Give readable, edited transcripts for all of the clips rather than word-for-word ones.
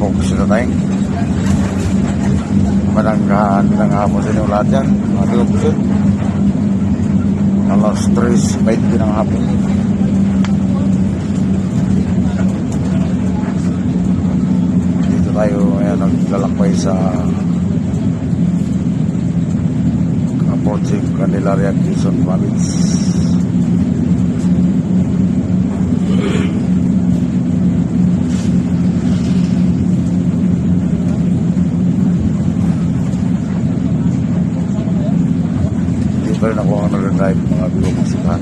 Focus na tayo. Magandang hapon sa inyo lahat yan. Mga tiyo. Alas 3:20 ng hapon. Dito tayo ngayon naglalakbay sa Kapotsing, Candelaria, Quezon Province. Pero na ako nag-drive mga biwag-isipan.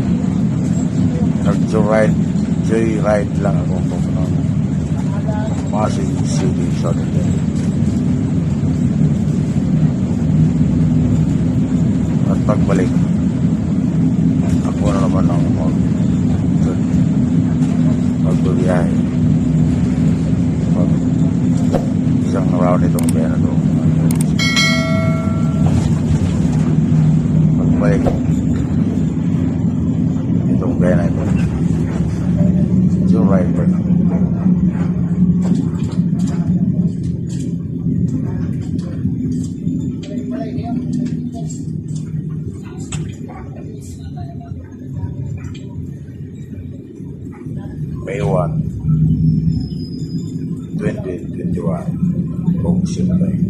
Joyride lang ako ng Pasig City, Southern. At pagbalik, ako na naman ang magbibiyahe. Isang round itong biyahe na ito. Balik itong biyahe na ito. Joyride pa na. May 1, 2021 focus na tayo.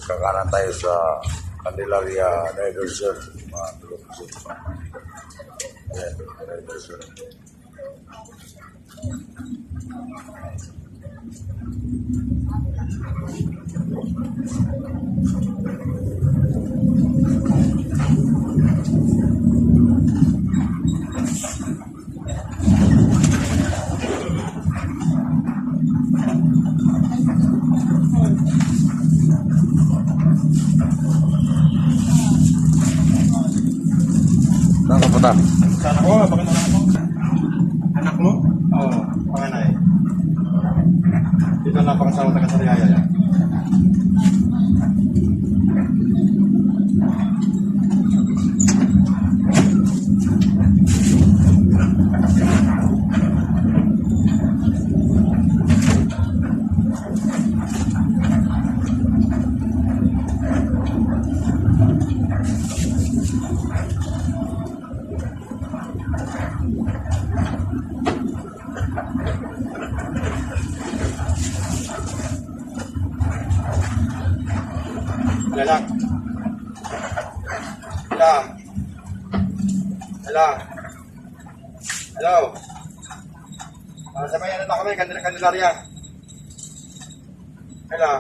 Kakanan tayo sa Candelaria Diversion, mga tulog-tulog pa. Ayan, Diversion. Saan ka punta? Sana ko, bakit anak mo? Anak mo? Oo, panganay. Dito na pangasawa na kasariaya yan. Hello. Hello. Hello. Hello. Sabayan na kami, Candelaria. Hello.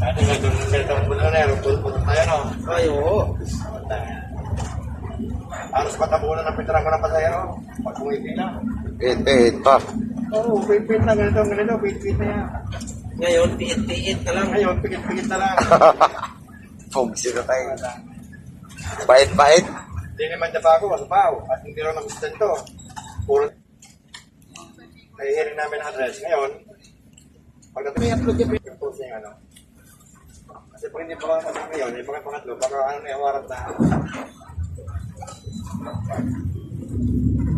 Ano nga doon sa itong bulan na yun, pulpul tayo no? Ay, oo. Anos patabunan ng pintarang ko ng pasayero, pag pumipila. Pihit pa. Oo, pihit na, ganito, pihit na yan. Ngayon, piit-piit na lang. Ngayon, pihit na lang. Focus na tayo. Pahit. Hindi naman niya pa ako, masupaw. At hindi rin ang sustento. Puro. Nahihirin namin ang address. Ngayon, pagdating may upload yung post niya ano. Kasi pag hindi pa ako ngayon, hindi pa pangatlo, baka ano na yung warrant na.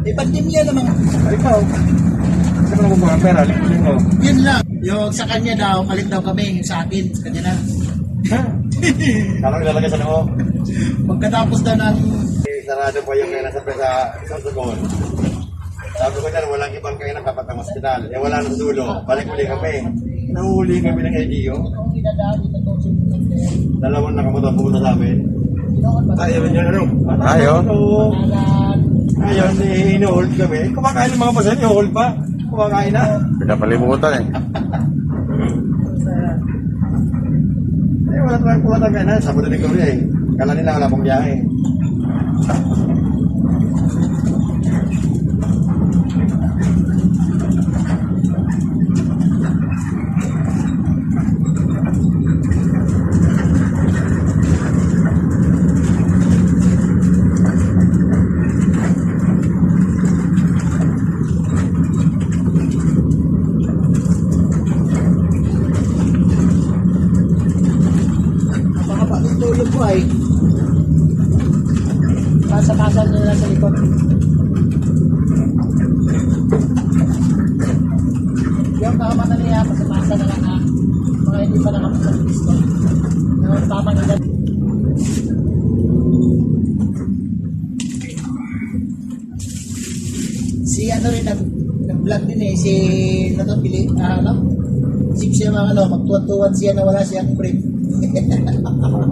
Pandemya naman. Ay, ikaw. Kasi mo nakukuha ang pera, linggo-linggo. Yun lang. Yung sa kanya daw, palit daw kami. Yung sa akin, sa kanya na. Kala ilalagay sa noo. Pagkatapos daw ng... Sarado po yung nasa sa isang sugon. Sabi ko dyan, walang ibang kayo dapat ng hospital. Eh wala nang dulo. Balik uli kami. Nahuli kami ng LGU. Dalawang nakamotor pumunta sa amin. Ayaw niya ano? Ayaw? Ayaw, ino-hold kami. Kumakain ng mga pasan, i-hold pa. Kumakain na. Pinapalimutan eh. Eh, wala tayong kainan. Sabado din kami eh. Kala nila wala pong biyahe. Tulog ko ay pasok-pasok nila sa likod. Yung kakamata niya, pasok-pasok na lang ha. Mga hindi pa nakapasok sa pisto. Yung tamang edad. Si ano rin, nag-vlog din eh, si Natapili, si siya mga magtuwan-tuwan siya na wala siyang brief.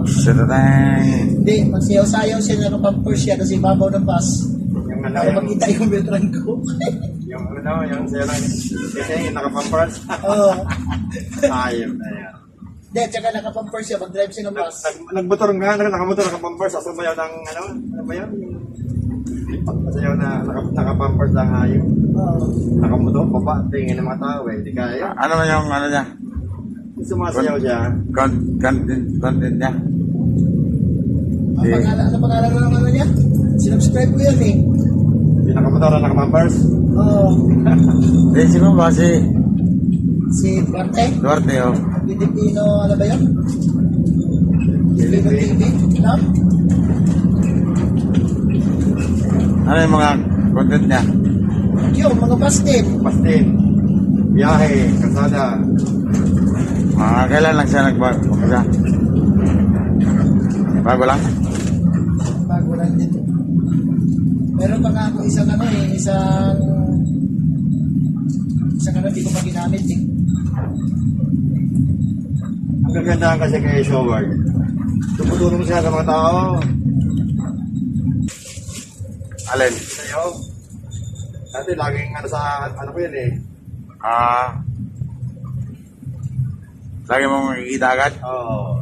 Siratang. Hindi, magsayaw-sayaw siya, nakapampers siya kasi babaw ng bus. Yung ano, Para makita yung Beltran ko. yung ano, yung sa'yo lang, kasi yung nakapampers. Oo. Ayaw na yan. Hindi, tsaka nakapampers siya, mag-drive siya ng bus. Nagmotor nga, nakamotor, nakapampers, asumayaw ng ano ba yan? Pasayaw na nakapampers lang ayaw. Oo. Nakamotor, baba, tingin ng mga tao eh, di kaya. Ano man yung ano niya? Sumasayaw siya. Content niya. Ano pangalan na ng ano niya? Sinubscribe ko yun eh. Yung nakamotor na nakapampers. Oo. Hindi, sino ba si Si Duarte. Duarte oh? Pilipino, ano ba yun? Pilipino TV. No? Ano yung mga content niya? Yung mga bus din. Pastin. Biyahe, kasada. Kailan lang siya nagpapagsa? Bago lang? Bago lang din. Meron pa nga ako isang ano eh, isang ano, di ko pa ginamit eh. Ang gagandahan kasi kay Showard. Tumutulong siya sa mga tao. Alin? Sa'yo. Dati laging ano sa, ano ko yun eh. Lagi mong makikita agad? Oo.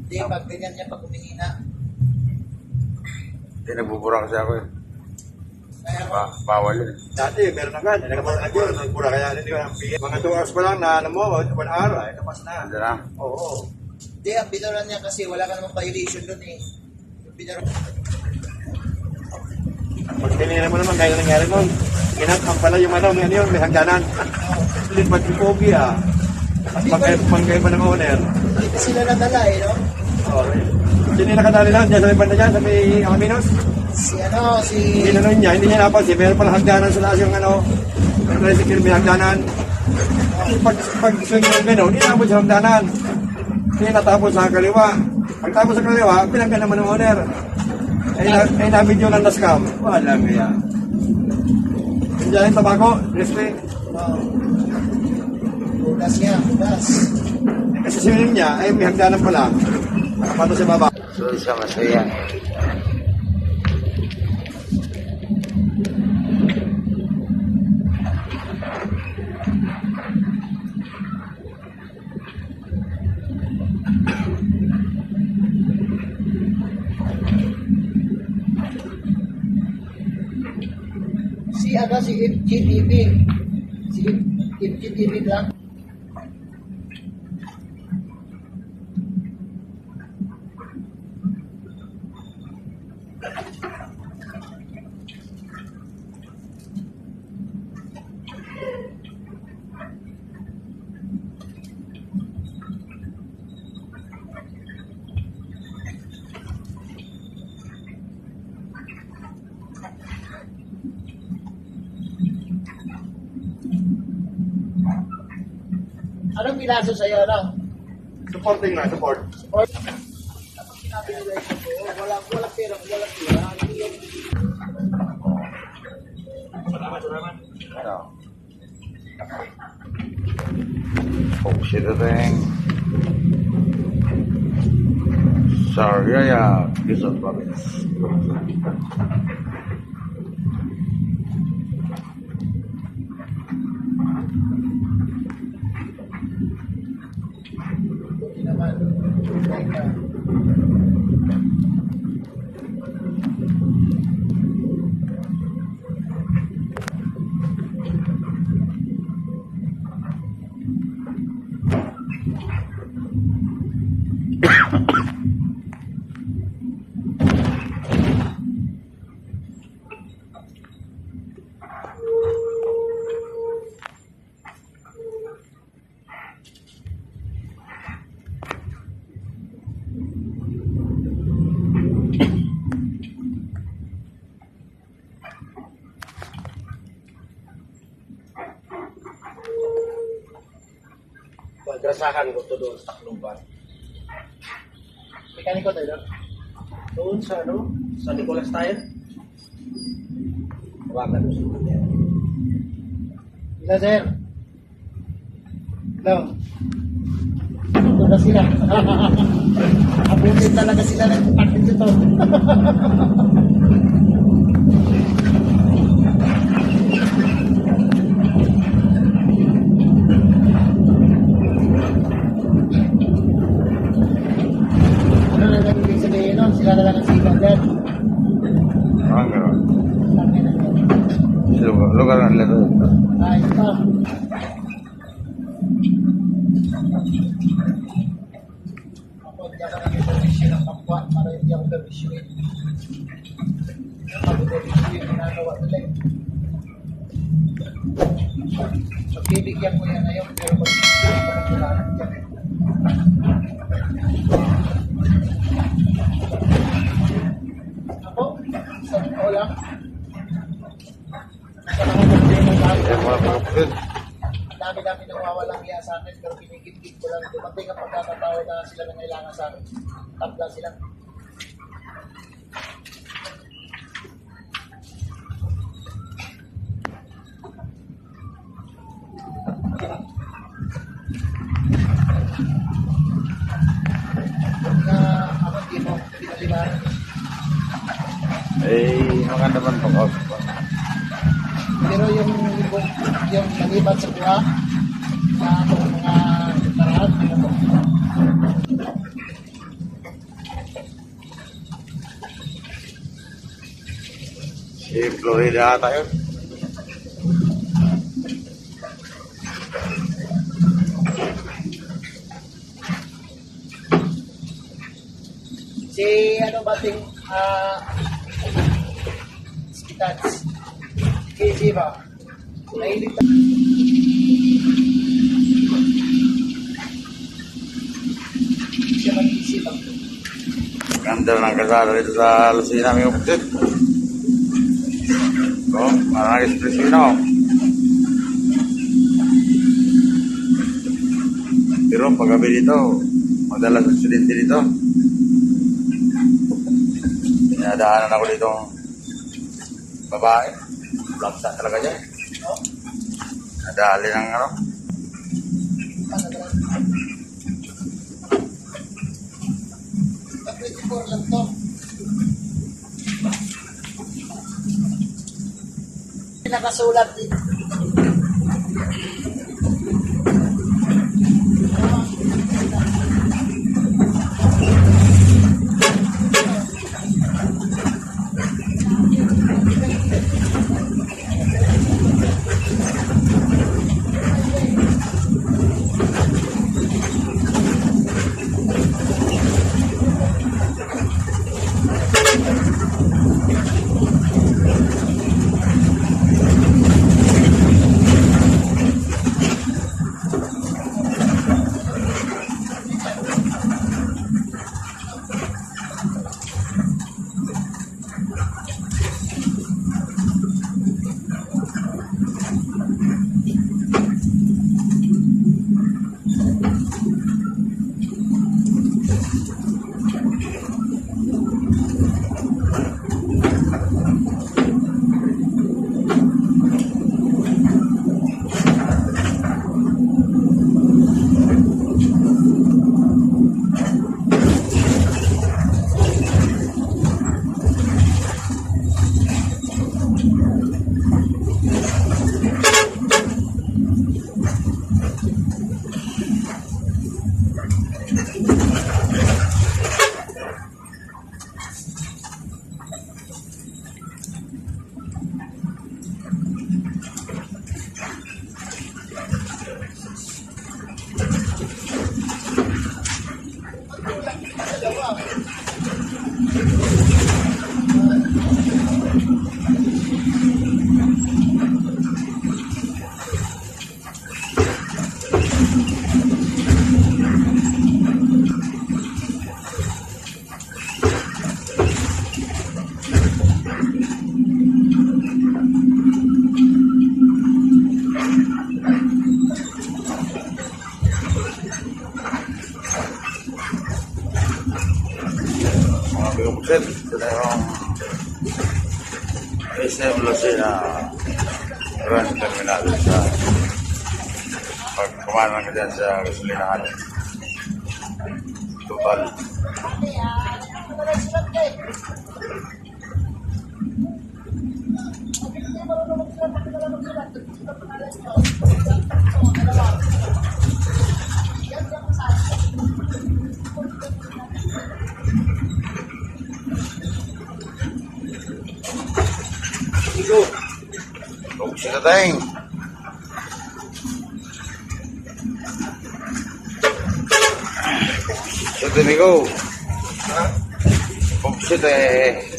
Hindi, pag ganyan niya, pag humihina. Hindi, nagbubura kasi ako eh. Kaya ako, Bawal yun. Dati, meron agad. Nagkapasan yun. Nagpura kaya hindi ko ang bigay. Mga 2 hours pa lang na ano mo, 1 hour. Ay, tapos na. Hindi na. Oo. hindi, ang binaran niya kasi wala ka namang violation doon eh. Yung binaran. Pag tinira mo naman, kaya nangyari nun. Ginatang pala yung ano, may hangganan. Lipat yung pogi ah. At pangkay pa ng owner. Hindi pa sila nadala eh, no? Okay. Sino yung nakadali lang dyan sa may banda dyan, sa may Alaminos? Si ano, si... Ginano niya, hindi niya napansin. Meron palang hagdanan sa lakas yung ano, yung tricycle may hagdanan. Pag swing ng gano'n, inabot sa hagdanan. Hindi natapos sa kaliwa. Pagtapos sa kaliwa, pinanggan naman ng owner. Ay na-video ng nascam. Wala nga yan. Diyan yung tabako, respect. Bukas niya, bukas. Kasi sinunin niya, ay may hagdanan pala. Nakapato sa baba. So, siya masaya. Si ano, si FGTV. Si FGTV lang. Anong pinaso sa'yo, ano? Supporting na, support. Or, kapag sinabi nila ito po, walang pera, walang pera. naman. Ano? Focus ito tayong Sariaya, Quezon Province. Buti naman. Teka. Magrasahan ko to doon sa Tacloban. Mekaniko tayo doon. Doon sa ano? Sa Nicolas Tire. Tawagan mo sa mga. Sila, sir. Hello. Ito na sila. Abutin talaga sila ng package ito. Ano na lang ibig sabihin nun? Sila na lang ang sigaw dyan. Parang gano'n. Tangin na yun. Lugar na nila doon. Ito. Ako, hindi ako nag-permission ng kapwa para hindi ako permissionin. Ako permission yung ginagawa nila eh. Pagbibigyan ko yan ngayon, pero pagbibigyan ko ng kailangan dyan. Ako, sa totoo lang, sa mga problema namin, Eh, mga kapatid. ang dami-dami nang wawalang hiya sa akin, pero kinikip-kip ko lang. Dumating ang pagkakataon na sila na kailangan sa akin. Tabla sila. Na ako hindi mo pinalibaran. Eh, mga naman po. Pero yung maliban sa buha, na mga paraan, Si Florida ata yun. si ano ba ting Skitats KG ba? Nahilig na siya mag-isip ang Ganda ng kasada dito sa Lucena, mga kapatid. So, parang express yun ako. Pero paggabi dito, madalas aksidente dito. Dinadaanan ako dito babae. Laksa talaga dyan. no? Nadali ng ano. Ano ba? 24 lang to. Nakasulat din. mayroong SM Lucena Grand Terminal sa pag kumanan ka dyan sa gasolinahan. Total. Huwag siya tatayang. Siya tinigo. Huwag siya tayo.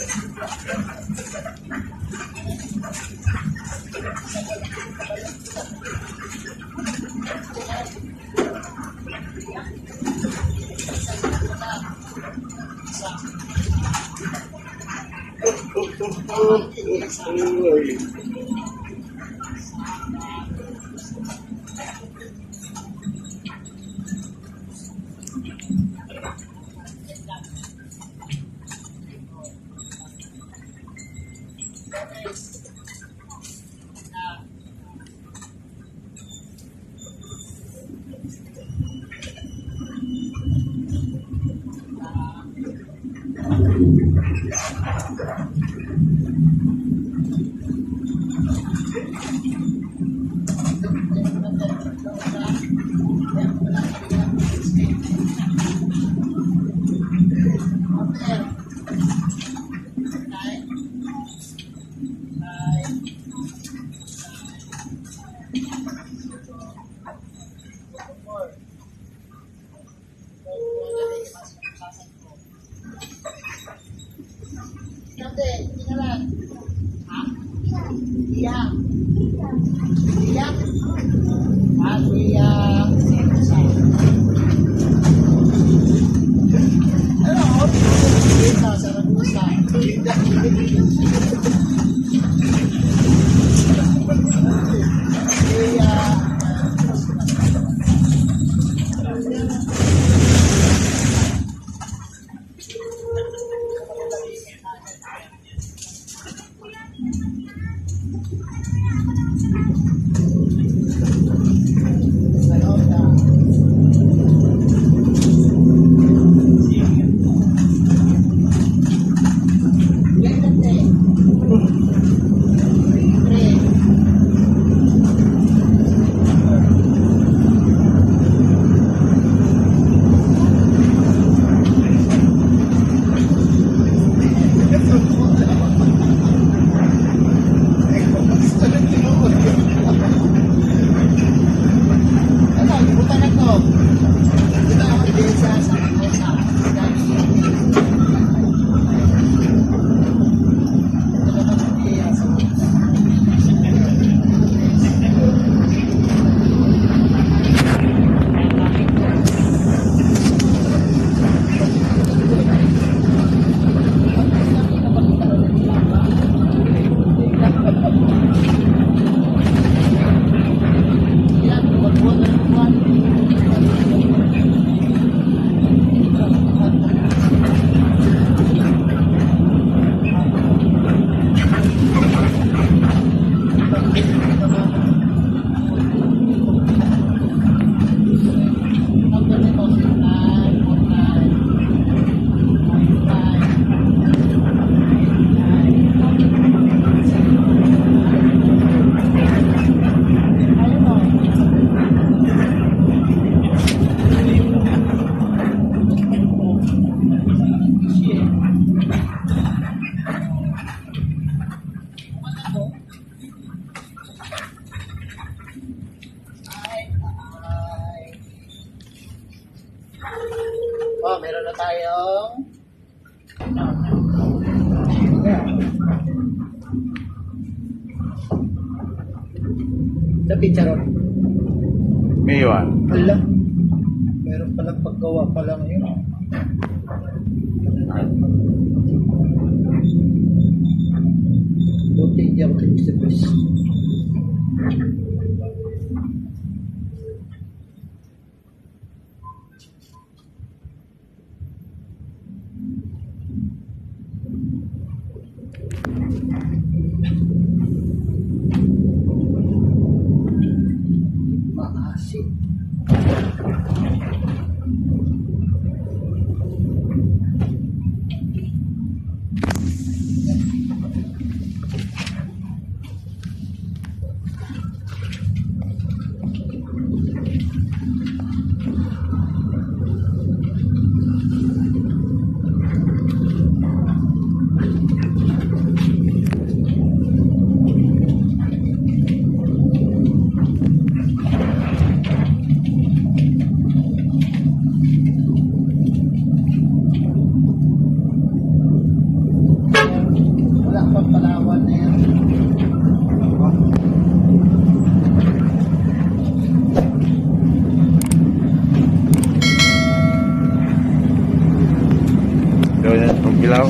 Oh, meron na tayong sa picturon. Miwan. Hala. Meron palang paggawa pala ngayon. Buti hindi ako tinis. Maasim. Wala pang Palawan na yan. Daw yan, pagkilaw.